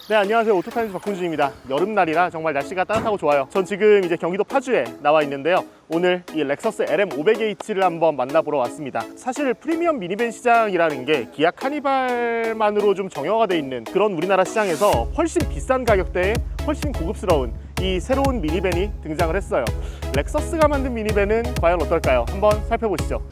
네, 안녕하세요. 오토타임즈 박훈준입니다. 여름날이라 정말 날씨가 따뜻하고 좋아요. 전 지금 이제 경기도 파주에 나와 있는데요. 오늘 이 렉서스 LM500H를 한번 만나보러 왔습니다. 사실 프리미엄 미니밴 시장이라는 게 기아 카니발만으로 좀 정형화되어 있는 그런 우리나라 시장에서 훨씬 비싼 가격대에 훨씬 고급스러운 이 새로운 미니밴이 등장을 했어요. 렉서스가 만든 미니밴은 과연 어떨까요? 한번 살펴보시죠.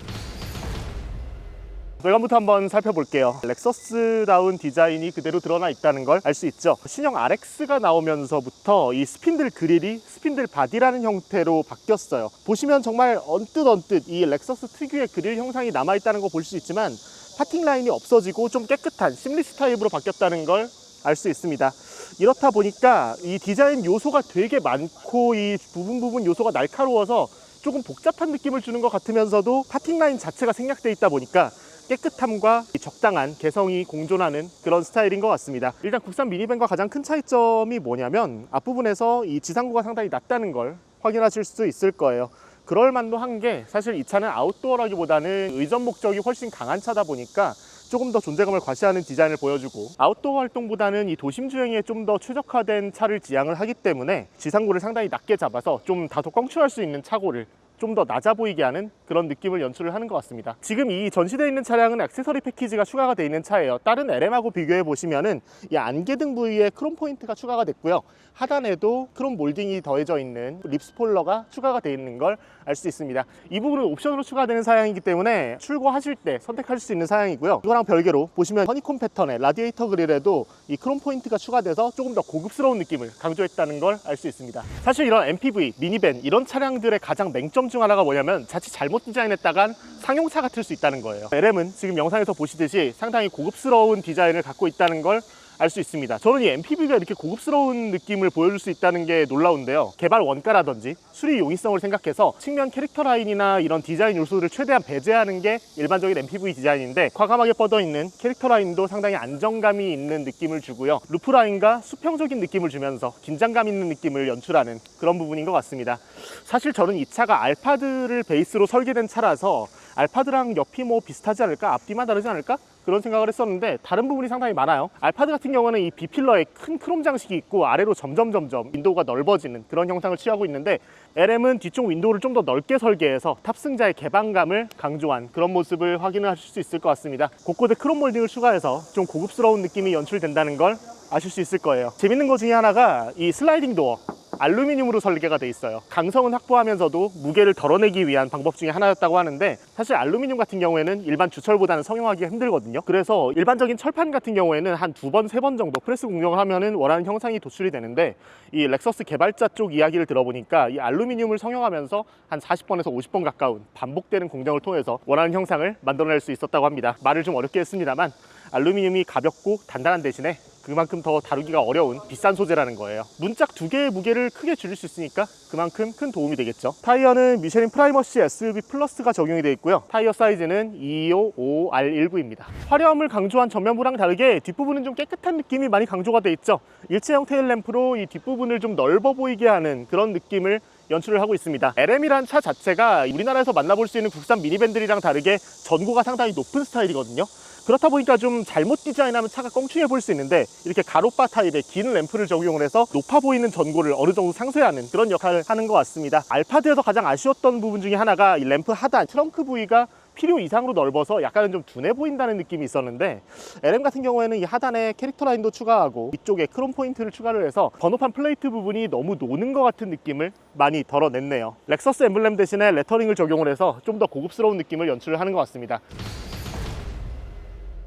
외관부터 한번 살펴볼게요. 렉서스다운 디자인이 그대로 드러나 있다는 걸 알 수 있죠. 신형 RX가 나오면서부터 이 스핀들 그릴이 스핀들 바디라는 형태로 바뀌었어요. 보시면 정말 언뜻 이 렉서스 특유의 그릴 형상이 남아있다는 거 볼 수 있지만 파팅 라인이 없어지고 좀 깨끗한 심리스 타입으로 바뀌었다는 걸 알 수 있습니다. 이렇다 보니까 이 디자인 요소가 되게 많고 이 부분 요소가 날카로워서 조금 복잡한 느낌을 주는 것 같으면서도 파팅 라인 자체가 생략되어 있다 보니까 깨끗함과 적당한 개성이 공존하는 그런 스타일인 것 같습니다. 일단 국산 미니밴과 가장 큰 차이점이 뭐냐면 앞부분에서 이 지상고가 상당히 낮다는 걸 확인하실 수 있을 거예요. 그럴만도 한 게 사실 이 차는 아웃도어라기보다는 의전 목적이 훨씬 강한 차다 보니까 조금 더 존재감을 과시하는 디자인을 보여주고, 아웃도어 활동보다는 이 도심 주행에 좀 더 최적화된 차를 지향을 하기 때문에 지상고를 상당히 낮게 잡아서 좀 다소 껑충할 수 있는 차고를 좀 더 낮아 보이게 하는 그런 느낌을 연출을 하는 것 같습니다. 지금 이 전시되어 있는 차량은 액세서리 패키지가 추가가 되어 있는 차예요. 다른 LM하고 비교해 보시면은 이 안개등 부위에 크롬 포인트가 추가가 됐고요. 하단에도 크롬 몰딩이 더해져 있는 립 스포일러가 추가가 되어 있는 걸 알 수 있습니다. 이 부분은 옵션으로 추가되는 사양이기 때문에 출고하실 때 선택할 수 있는 사양이고요. 이거랑 별개로 보시면 허니콤 패턴의 라디에이터 그릴에도 이 크롬 포인트가 추가돼서 조금 더 고급스러운 느낌을 강조했다는 걸 알 수 있습니다. 사실 이런 MPV, 미니밴 이런 차량들의 가장 맹점 중 하나가 뭐냐면 자칫 잘못 디자인했다간 상용차 같을 수 있다는 거예요. LM은 지금 영상에서 보시듯이 상당히 고급스러운 디자인을 갖고 있다는 걸 알 수 있습니다. 저는 이 MPV가 이렇게 고급스러운 느낌을 보여줄 수 있다는 게 놀라운데요. 개발 원가라든지 수리 용이성을 생각해서 측면 캐릭터 라인이나 이런 디자인 요소를 최대한 배제하는 게 일반적인 MPV 디자인인데, 과감하게 뻗어있는 캐릭터 라인도 상당히 안정감이 있는 느낌을 주고요. 루프 라인과 수평적인 느낌을 주면서 긴장감 있는 느낌을 연출하는 그런 부분인 것 같습니다. 사실 저는 이 차가 알파드를 베이스로 설계된 차라서 알파드랑 옆이 뭐 비슷하지 않을까? 앞뒤만 다르지 않을까? 그런 생각을 했었는데 다른 부분이 상당히 많아요. 알파드 같은 경우는 이 B필러에 큰 크롬 장식이 있고 아래로 점점 윈도우가 넓어지는 그런 형상을 취하고 있는데, LM은 뒤쪽 윈도우를 좀 더 넓게 설계해서 탑승자의 개방감을 강조한 그런 모습을 확인하실 수 있을 것 같습니다. 곳곳에 크롬 몰딩을 추가해서 좀 고급스러운 느낌이 연출된다는 걸 아실 수 있을 거예요. 재밌는 것 중에 하나가 이 슬라이딩 도어, 알루미늄으로 설계가 돼 있어요. 강성은 확보하면서도 무게를 덜어내기 위한 방법 중에 하나였다고 하는데, 사실 알루미늄 같은 경우에는 일반 주철보다는 성형하기가 힘들거든요. 그래서 일반적인 철판 같은 경우에는 한 2번, 3번 정도 프레스 공정을 하면은 원하는 형상이 도출이 되는데, 이 렉서스 개발자 쪽 이야기를 들어보니까 이 알루미늄을 성형하면서 한 40번에서 50번 가까운 반복되는 공정을 통해서 원하는 형상을 만들어낼 수 있었다고 합니다. 말을 좀 어렵게 했습니다만 알루미늄이 가볍고 단단한 대신에 그만큼 더 다루기가 어려운 비싼 소재라는 거예요. 문짝 2개의 무게를 크게 줄일 수 있으니까 그만큼 큰 도움이 되겠죠. 타이어는 미쉐린 프라이머시 SUV 플러스가 적용이 되어 있고요. 타이어 사이즈는 225R19입니다. 화려함을 강조한 전면부랑 다르게 뒷부분은 좀 깨끗한 느낌이 많이 강조가 되어 있죠. 일체형 테일램프로 이 뒷부분을 좀 넓어 보이게 하는 그런 느낌을 연출을 하고 있습니다. LM이란 차 자체가 우리나라에서 만나볼 수 있는 국산 미니밴들이랑 다르게 전고가 상당히 높은 스타일이거든요. 그렇다 보니까 좀 잘못 디자인하면 차가 껑충해 보일 수 있는데, 이렇게 가로바 타입의 긴 램프를 적용을 해서 높아 보이는 전고를 어느 정도 상쇄하는 그런 역할을 하는 것 같습니다. 알파드에서 가장 아쉬웠던 부분 중에 하나가 이 램프 하단 트렁크 부위가 필요 이상으로 넓어서 약간은 좀 둔해 보인다는 느낌이 있었는데, LM 같은 경우에는 이 하단에 캐릭터 라인도 추가하고 위쪽에 크롬 포인트를 추가를 해서 번호판 플레이트 부분이 너무 노는 것 같은 느낌을 많이 덜어냈네요. 렉서스 엠블렘 대신에 레터링을 적용을 해서 좀 더 고급스러운 느낌을 연출을 하는 것 같습니다.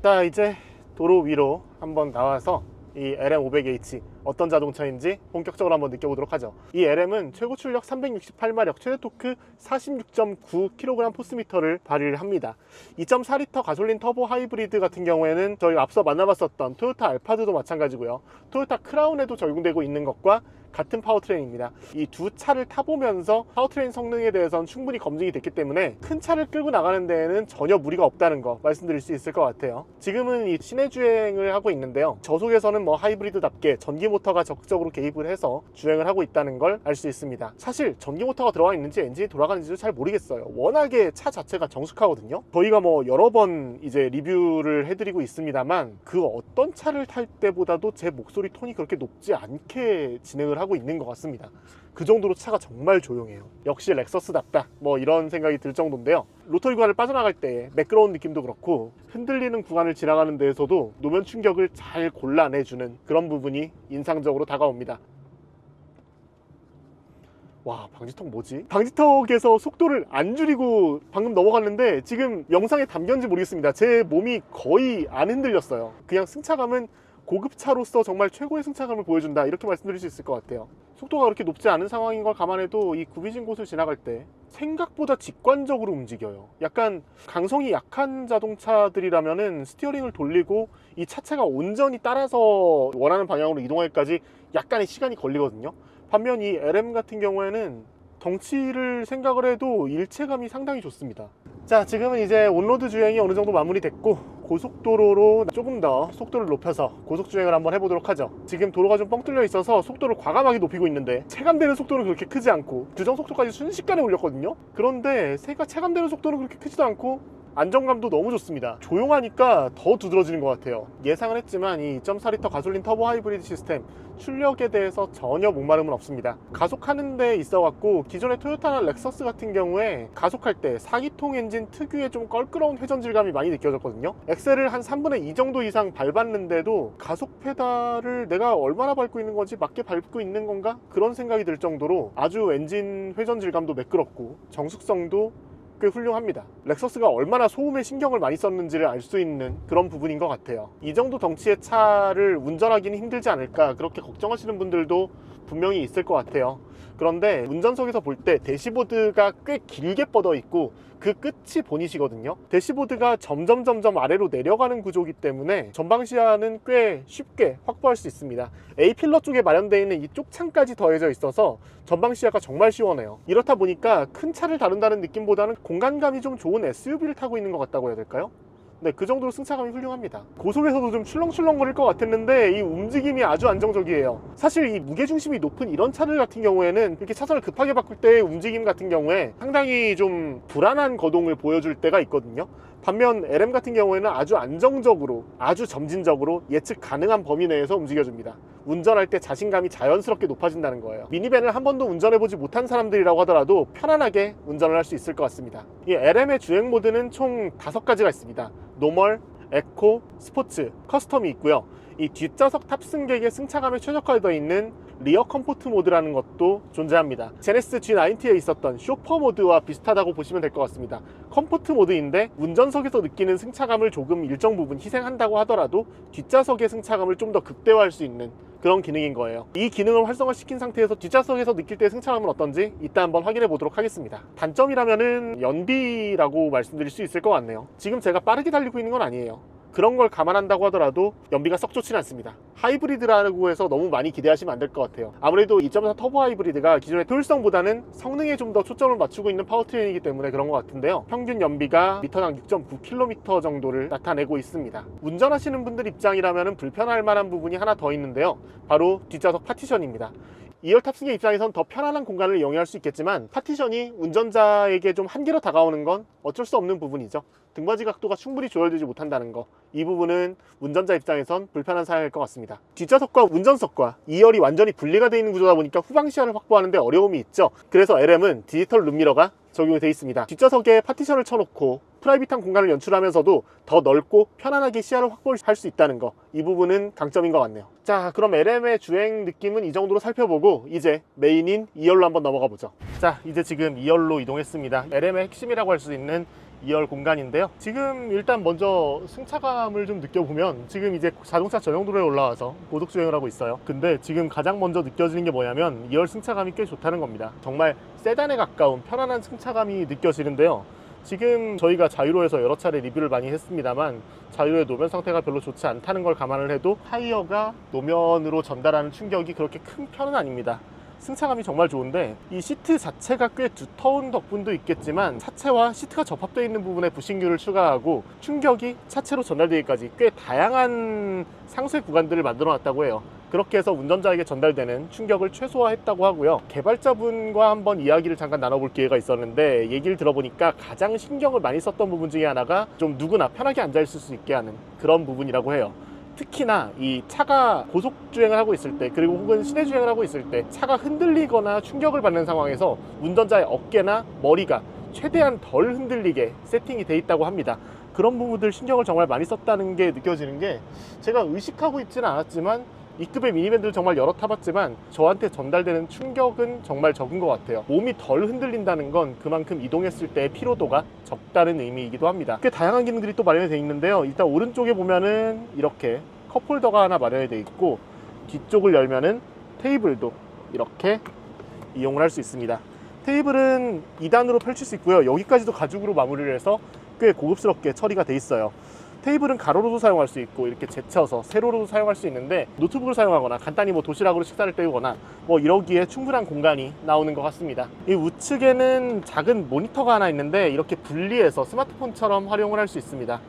자, 이제 도로 위로 한번 나와서 이 LM500H 어떤 자동차인지 본격적으로 한번 느껴보도록 하죠. 이 LM은 최고 출력 368마력, 최대 토크 46.9kg 포스미터를 발휘를 합니다. 2.4L 가솔린 터보 하이브리드 같은 경우에는 저희가 앞서 만나봤었던 토요타 알파드도 마찬가지고요. 토요타 크라운에도 적용되고 있는 것과 같은 파워트레인입니다. 이 두 차를 타보면서 파워트레인 성능에 대해서는 충분히 검증이 됐기 때문에 큰 차를 끌고 나가는 데에는 전혀 무리가 없다는 거 말씀드릴 수 있을 것 같아요. 지금은 이 시내 주행을 하고 있는데요, 저속에서는 뭐 하이브리드답게 전기 모터가 적극적으로 개입을 해서 주행을 하고 있다는 걸 알 수 있습니다. 사실 전기 모터가 들어가 있는지 엔진이 돌아가는지도 잘 모르겠어요. 워낙에 차 자체가 정숙하거든요. 저희가 뭐 여러 번 이제 리뷰를 해드리고 있습니다만 그 어떤 차를 탈 때보다도 제 목소리 톤이 그렇게 높지 않게 진행을 하고 있는 것 같습니다. 그 정도로 차가 정말 조용해요. 역시 렉서스답다, 뭐 이런 생각이 들 정도인데요. 로터리 구간을 빠져나갈 때 매끄러운 느낌도 그렇고 흔들리는 구간을 지나가는 데에서도 노면 충격을 잘 골라내주는 그런 부분이 인상적으로 다가옵니다. 와, 방지턱 뭐지? 방지턱에서 속도를 안 줄이고 방금 넘어갔는데 지금 영상에 담겼는지 모르겠습니다. 제 몸이 거의 안 흔들렸어요. 그냥 승차감은 고급차로서 정말 최고의 승차감을 보여준다, 이렇게 말씀드릴 수 있을 것 같아요. 속도가 그렇게 높지 않은 상황인 걸 감안해도 이 굽이진 곳을 지나갈 때 생각보다 직관적으로 움직여요. 약간 강성이 약한 자동차들이라면은 스티어링을 돌리고 이 차체가 온전히 따라서 원하는 방향으로 이동하기까지 약간의 시간이 걸리거든요. 반면 이 LM 같은 경우에는 덩치를 생각을 해도 일체감이 상당히 좋습니다. 자, 지금은 이제 온로드 주행이 어느 정도 마무리됐고 고속도로로 조금 더 속도를 높여서 고속 주행을 한번 해보도록 하죠. 지금 도로가 좀 뻥 뚫려 있어서 속도를 과감하게 높이고 있는데 체감되는 속도는 그렇게 크지 않고 규정 속도까지 순식간에 올렸거든요. 그런데 체감되는 속도는 그렇게 크지도 않고 안정감도 너무 좋습니다. 조용하니까 더 두드러지는 것 같아요. 예상을 했지만 이 2.4L 가솔린 터보 하이브리드 시스템 출력에 대해서 전혀 목마름은 없습니다. 가속하는 데 있어 갖고 기존의 토요타나 렉서스 같은 경우에 가속할 때 4기통 엔진 특유의 좀 껄끄러운 회전 질감이 많이 느껴졌거든요. 엑셀을 한 3분의 2 정도 이상 밟았는데도 가속 페달을 내가 얼마나 밟고 있는 건지, 맞게 밟고 있는 건가? 그런 생각이 들 정도로 아주 엔진 회전 질감도 매끄럽고 정숙성도 꽤 훌륭합니다. 렉서스가 얼마나 소음에 신경을 많이 썼는지를 알 수 있는 그런 부분인 것 같아요. 이 정도 덩치의 차를 운전하기는 힘들지 않을까, 그렇게 걱정하시는 분들도 분명히 있을 것 같아요. 그런데 운전석에서 볼 때 대시보드가 꽤 길게 뻗어 있고 그 끝이 보닛이거든요. 대시보드가 점점 아래로 내려가는 구조이기 때문에 전방 시야는 꽤 쉽게 확보할 수 있습니다. A필러 쪽에 마련되어 있는 이쪽 창까지 더해져 있어서 전방 시야가 정말 시원해요. 이렇다 보니까 큰 차를 다룬다는 느낌보다는 공간감이 좀 좋은 SUV를 타고 있는 것 같다고 해야 될까요? 네, 그 정도로 승차감이 훌륭합니다. 고속에서도 좀 출렁출렁거릴 것 같았는데 이 움직임이 아주 안정적이에요. 사실 이 무게중심이 높은 이런 차들 같은 경우에는 이렇게 차선을 급하게 바꿀 때의 움직임 같은 경우에 상당히 좀 불안한 거동을 보여줄 때가 있거든요. 반면 LM 같은 경우에는 아주 안정적으로, 아주 점진적으로 예측 가능한 범위 내에서 움직여줍니다. 운전할 때 자신감이 자연스럽게 높아진다는 거예요. 미니밴을 한 번도 운전해보지 못한 사람들이라고 하더라도 편안하게 운전을 할 수 있을 것 같습니다. 이 LM의 주행 모드는 총 5가지가 있습니다. 노멀, 에코, 스포츠, 커스텀이 있고요. 이 뒷좌석 탑승객의 승차감에 최적화되어 있는 리어 컴포트 모드라는 것도 존재합니다. 제네시스 G90에 있었던 쇼퍼 모드와 비슷하다고 보시면 될 것 같습니다. 컴포트 모드인데 운전석에서 느끼는 승차감을 조금 일정 부분 희생한다고 하더라도 뒷좌석의 승차감을 좀 더 극대화할 수 있는 그런 기능인 거예요. 이 기능을 활성화시킨 상태에서 뒷좌석에서 느낄 때 승차감은 어떤지 이따 한번 확인해 보도록 하겠습니다. 단점이라면은 연비라고 말씀드릴 수 있을 것 같네요. 지금 제가 빠르게 달리고 있는 건 아니에요. 그런 걸 감안한다고 하더라도 연비가 썩 좋지는 않습니다. 하이브리드라고 해서 너무 많이 기대하시면 안 될 것 같아요. 아무래도 2.4 터보 하이브리드가 기존의 효율성보다는 성능에 좀 더 초점을 맞추고 있는 파워트레인이기 때문에 그런 것 같은데요. 평균 연비가 미터당 6.9km 정도를 나타내고 있습니다. 운전하시는 분들 입장이라면 불편할 만한 부분이 하나 더 있는데요. 바로 뒷좌석 파티션입니다. 2열 탑승의 입장에선 더 편안한 공간을 이용할 수 있겠지만 파티션이 운전자에게 좀 한계로 다가오는 건 어쩔 수 없는 부분이죠. 등받이 각도가 충분히 조절되지 못한다는 거, 이 부분은 운전자 입장에선 불편한 사항일 것 같습니다. 뒷좌석과 운전석과 2열이 완전히 분리가 되어 있는 구조다 보니까 후방 시야를 확보하는 데 어려움이 있죠. 그래서 LM은 디지털 룸미러가 적용이 되어 있습니다. 뒷좌석에 파티션을 쳐놓고 프라이빗한 공간을 연출하면서도 더 넓고 편안하게 시야를 확보할 수 있다는 거, 이 부분은 강점인 것 같네요. 자, 그럼 LM의 주행 느낌은 이 정도로 살펴보고 이제 메인인 2열로 한번 넘어가 보죠. 자, 이제 지금 2열로 이동했습니다. LM의 핵심이라고 할 수 있는 2열 공간인데요. 지금 일단 먼저 승차감을 좀 느껴보면 지금 이제 자동차 전용 도로에 올라와서 고속 주행을 하고 있어요. 근데 지금 가장 먼저 느껴지는 게 뭐냐면 2열 승차감이 꽤 좋다는 겁니다. 정말 세단에 가까운 편안한 승차감이 느껴지는데요. 지금 저희가 자유로에서 여러 차례 리뷰를 많이 했습니다만 자유로의 노면 상태가 별로 좋지 않다는 걸 감안을 해도 타이어가 노면으로 전달하는 충격이 그렇게 큰 편은 아닙니다. 승차감이 정말 좋은데 이 시트 자체가 꽤 두터운 덕분도 있겠지만 차체와 시트가 접합되어 있는 부분에 부싱률을 추가하고 충격이 차체로 전달되기까지 꽤 다양한 상쇄 구간들을 만들어 놨다고 해요. 그렇게 해서 운전자에게 전달되는 충격을 최소화했다고 하고요. 개발자분과 한번 이야기를 잠깐 나눠볼 기회가 있었는데 얘기를 들어보니까 가장 신경을 많이 썼던 부분 중에 하나가 좀 누구나 편하게 앉아있을 수 있게 하는 그런 부분이라고 해요. 특히나 이 차가 고속 주행을 하고 있을 때 그리고 혹은 시내 주행을 하고 있을 때 차가 흔들리거나 충격을 받는 상황에서 운전자의 어깨나 머리가 최대한 덜 흔들리게 세팅이 돼 있다고 합니다. 그런 부분들 신경을 정말 많이 썼다는 게 느껴지는 게 제가 의식하고 있지는 않았지만 이 급의 미니밴들을 정말 여러 타봤지만 저한테 전달되는 충격은 정말 적은 것 같아요. 몸이 덜 흔들린다는 건 그만큼 이동했을 때의 피로도가 적다는 의미이기도 합니다. 꽤 다양한 기능들이 또 마련이 되어 있는데요. 일단 오른쪽에 보면은 이렇게 컵홀더가 하나 마련이 되어 있고 뒤쪽을 열면은 테이블도 이렇게 이용을 할 수 있습니다. 테이블은 2단으로 펼칠 수 있고요. 여기까지도 가죽으로 마무리를 해서 꽤 고급스럽게 처리가 돼 있어요. 테이블은 가로로도 사용할 수 있고 이렇게 제쳐서 세로로도 사용할 수 있는데 노트북을 사용하거나 간단히 뭐 도시락으로 식사를 때우거나 뭐 이러기에 충분한 공간이 나오는 것 같습니다. 이 우측에는 작은 모니터가 하나 있는데 이렇게 분리해서 스마트폰처럼 활용을 할 수 있습니다.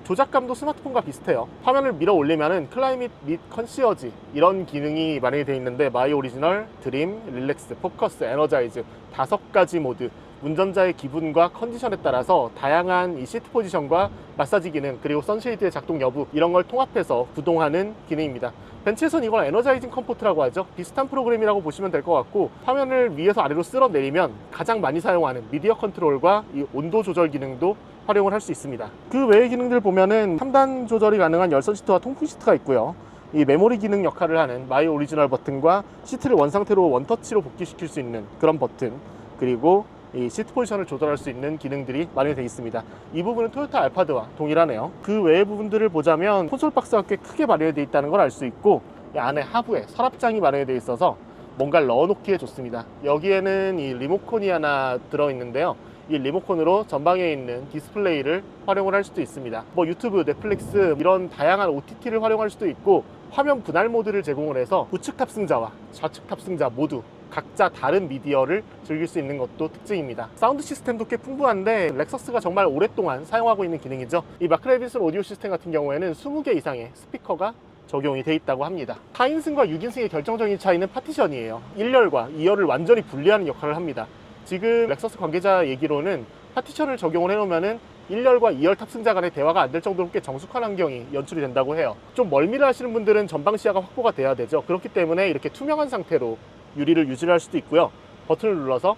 조작감도 스마트폰과 비슷해요. 화면을 밀어 올리면은 클라이밋 및 컨시어지 이런 기능이 마련이 되어 있는데 마이 오리지널, 드림, 릴렉스, 포커스, 에너자이즈 5가지 모드 운전자의 기분과 컨디션에 따라서 다양한 이 시트 포지션과 마사지 기능 그리고 선쉐이드의 작동 여부 이런 걸 통합해서 구동하는 기능입니다. 벤츠에선 이걸 에너자이징 컴포트라고 하죠. 비슷한 프로그램이라고 보시면 될 것 같고 화면을 위에서 아래로 쓸어 내리면 가장 많이 사용하는 미디어 컨트롤과 이 온도 조절 기능도 활용을 할 수 있습니다. 그 외의 기능들 보면은 3단 조절이 가능한 열선 시트와 통풍 시트가 있고요. 이 메모리 기능 역할을 하는 마이 오리지널 버튼과 시트를 원상태로 원터치로 복귀시킬 수 있는 그런 버튼 그리고 이 시트 포지션을 조절할 수 있는 기능들이 마련이 되어 있습니다. 이 부분은 토요타 알파드와 동일하네요. 그 외의 부분들을 보자면 콘솔 박스가 꽤 크게 마련이 되어 있다는 걸 알 수 있고 이 안에 하부에 서랍장이 마련이 되어 있어서 뭔가를 넣어놓기에 좋습니다. 여기에는 이 리모컨이 하나 들어있는데요. 이 리모컨으로 전방에 있는 디스플레이를 활용을 할 수도 있습니다. 뭐 유튜브, 넷플릭스 이런 다양한 OTT를 활용할 수도 있고 화면 분할 모드를 제공을 해서 우측 탑승자와 좌측 탑승자 모두 각자 다른 미디어를 즐길 수 있는 것도 특징입니다. 사운드 시스템도 꽤 풍부한데 렉서스가 정말 오랫동안 사용하고 있는 기능이죠. 이 마크레빈슨 오디오 시스템 같은 경우에는 20개 이상의 스피커가 적용이 돼 있다고 합니다. 4인승과 6인승의 결정적인 차이는 파티션이에요. 1열과 2열을 완전히 분리하는 역할을 합니다. 지금 렉서스 관계자 얘기로는 파티션을 적용을 해놓으면은 1열과 2열 탑승자 간의 대화가 안 될 정도로 꽤 정숙한 환경이 연출이 된다고 해요. 좀 멀미를 하시는 분들은 전방 시야가 확보가 돼야 되죠. 그렇기 때문에 이렇게 투명한 상태로 유리를 유지할 수도 있고요. 버튼을 눌러서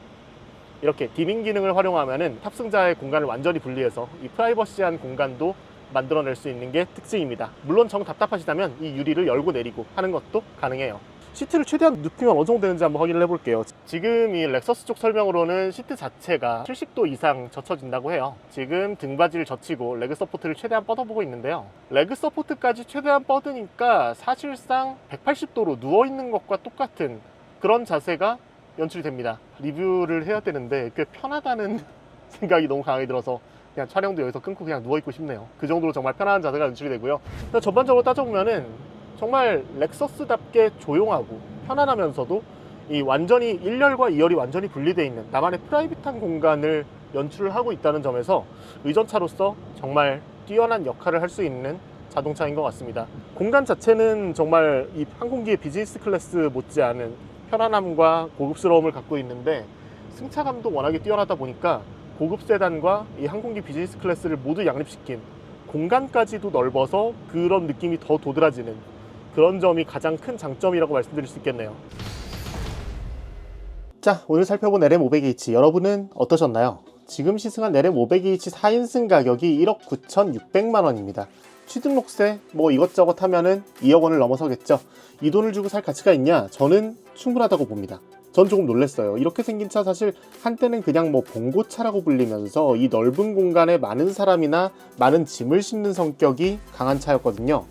이렇게 디밍 기능을 활용하면은 탑승자의 공간을 완전히 분리해서 이 프라이버시한 공간도 만들어낼 수 있는 게 특징입니다. 물론 정 답답하시다면 이 유리를 열고 내리고 하는 것도 가능해요. 시트를 최대한 눕히면 어느 정도 되는지 한번 확인을 해볼게요. 지금 이 렉서스 쪽 설명으로는 시트 자체가 70도 이상 젖혀진다고 해요. 지금 등받이를 젖히고 레그 서포트를 최대한 뻗어보고 있는데요. 레그 서포트까지 최대한 뻗으니까 사실상 180도로 누워있는 것과 똑같은 그런 자세가 연출이 됩니다. 리뷰를 해야 되는데 꽤 편하다는 생각이 너무 강하게 들어서 그냥 촬영도 여기서 끊고 그냥 누워있고 싶네요. 그 정도로 정말 편안한 자세가 연출이 되고요. 전반적으로 따져보면은 정말 렉서스답게 조용하고 편안하면서도 이 완전히 1열과 2열이 완전히 분리되어 있는 나만의 프라이빗한 공간을 연출을 하고 있다는 점에서 의전차로서 정말 뛰어난 역할을 할 수 있는 자동차인 것 같습니다. 공간 자체는 정말 이 항공기의 비즈니스 클래스 못지않은 편안함과 고급스러움을 갖고 있는데 승차감도 워낙에 뛰어나다 보니까 고급 세단과 이 항공기 비즈니스 클래스를 모두 양립시킨 공간까지도 넓어서 그런 느낌이 더 도드라지는 그런 점이 가장 큰 장점이라고 말씀드릴 수 있겠네요. 자, 오늘 살펴본 LM500H 여러분은 어떠셨나요? 지금 시승한 LM500H 4인승 가격이 1억 9,600만 원입니다. 취등록세 뭐 이것저것 하면은 2억 원을 넘어서겠죠. 이 돈을 주고 살 가치가 있냐? 저는 충분하다고 봅니다. 전 조금 놀랐어요. 이렇게 생긴 차 사실 한때는 그냥 뭐 봉고차라고 불리면서 이 넓은 공간에 많은 사람이나 많은 짐을 싣는 성격이 강한 차였거든요.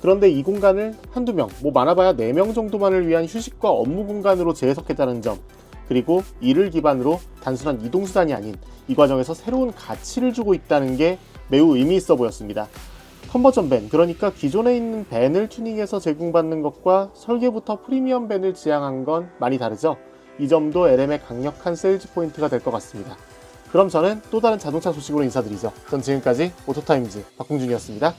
그런데 이 공간을 한두 명, 뭐 많아봐야 4명 정도만을 위한 휴식과 업무 공간으로 재해석했다는 점, 그리고 이를 기반으로 단순한 이동수단이 아닌 이 과정에서 새로운 가치를 주고 있다는 게 매우 의미 있어 보였습니다. 컨버전 밴, 그러니까 기존에 있는 밴을 튜닝해서 제공받는 것과 설계부터 프리미엄 밴을 지향한 건 많이 다르죠. 이 점도 LM의 강력한 세일즈 포인트가 될 것 같습니다. 그럼 저는 또 다른 자동차 소식으로 인사드리죠. 전 지금까지 오토타임즈 박홍준이었습니다.